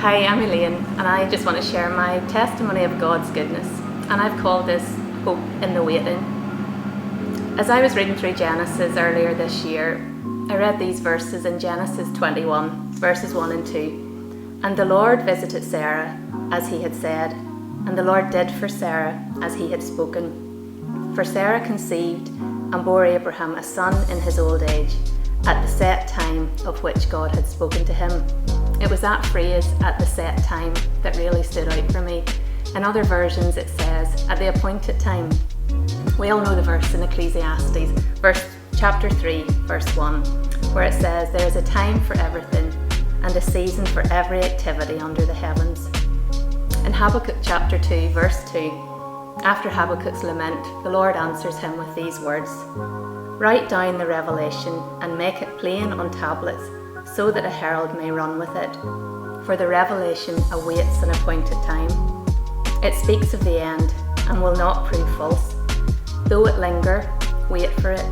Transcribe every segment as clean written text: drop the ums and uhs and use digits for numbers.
Hi, I'm Elaine, and I just want to share my testimony of God's goodness, and I've called this Hope in the Waiting. As I was reading through Genesis earlier this year, I read these verses in Genesis 21, verses 1 and 2. And the Lord visited Sarah, as he had said, and the Lord did for Sarah as he had spoken. For Sarah conceived and bore Abraham a son in his old age, at the set time of which God had spoken to him. It was that phrase, at the set time, that really stood out for me. In other versions it says, at the appointed time. We all know the verse in Ecclesiastes, chapter 3, verse 1, where it says, there is a time for everything, and a season for every activity under the heavens. In Habakkuk chapter 2, verse 2, after Habakkuk's lament, the Lord answers him with these words, write down the revelation and make it plain on tablets, so that a herald may run with it. For the revelation awaits an appointed time. It speaks of the end and will not prove false. Though it linger, wait for it.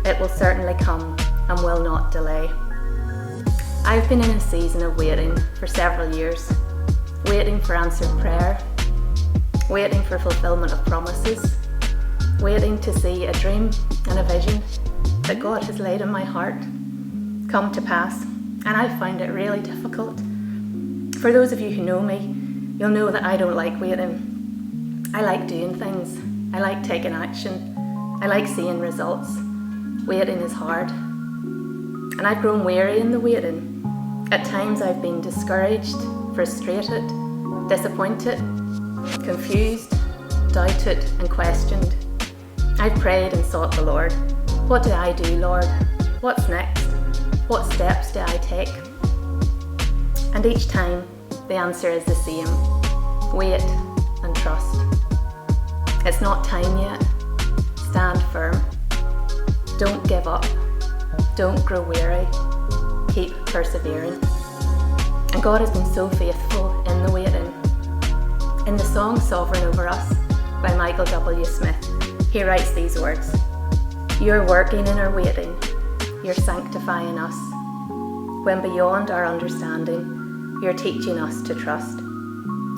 It will certainly come and will not delay. I've been in a season of waiting for several years. Waiting for answered prayer. Waiting for fulfillment of promises. Waiting to see a dream and a vision that God has laid in my heart come to pass, and I find it really difficult. For those of you who know me, you'll know that I don't like waiting. I like doing things. I like taking action. I like seeing results. Waiting is hard. And I've grown weary in the waiting. At times I've been discouraged, frustrated, disappointed, confused, doubted and questioned. I've prayed and sought the Lord. What do I do, Lord? What's next? What steps do I take? And each time, the answer is the same. Wait and trust. It's not time yet. Stand firm. Don't give up. Don't grow weary. Keep persevering. And God has been so faithful in the waiting. In the song Sovereign Over Us by Michael W. Smith, he writes these words, you're working in our waiting. You're sanctifying us. When beyond our understanding, you're teaching us to trust.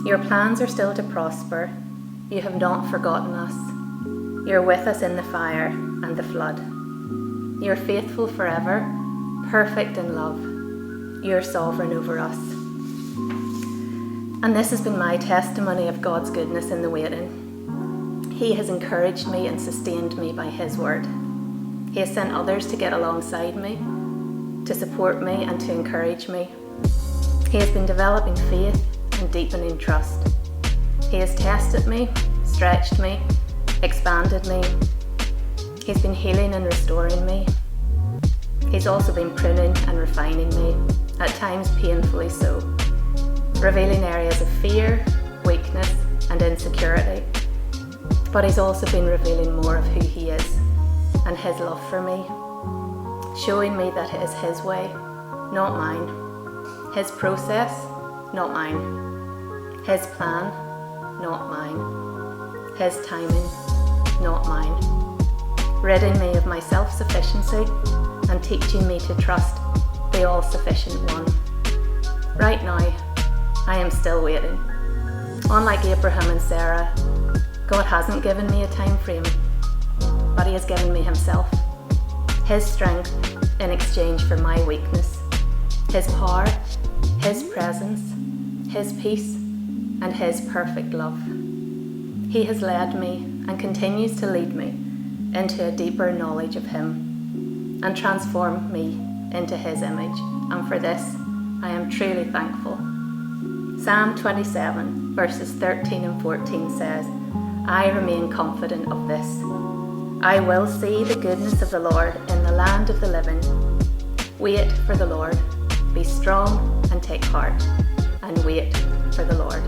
Your plans are still to prosper. You have not forgotten us. You're with us in the fire and the flood. You're faithful forever, perfect in love. You're sovereign over us. And this has been my testimony of God's goodness in the waiting. He has encouraged me and sustained me by His word. He has sent others to get alongside me, to support me and to encourage me. He has been developing faith and deepening trust. He has tested me, stretched me, expanded me. He's been healing and restoring me. He's also been pruning and refining me, at times painfully so, revealing areas of fear, weakness and insecurity. But He's also been revealing more of who He is and His love for me, showing me that it is His way, not mine, His process, not mine, His plan, not mine, His timing, not mine, ridding me of my self-sufficiency and teaching me to trust the all-sufficient one. Right now, I am still waiting. Unlike Abraham and Sarah, God hasn't given me a time frame, but He has given me Himself, His strength in exchange for my weakness, His power, His presence, His peace, and His perfect love. He has led me and continues to lead me into a deeper knowledge of Him and transform me into His image, and for this I am truly thankful. Psalm 27 verses 13 and 14 says, I remain confident of this. I will see the goodness of the Lord in the land of the living. Wait for the Lord. Be strong and take heart, and wait for the Lord.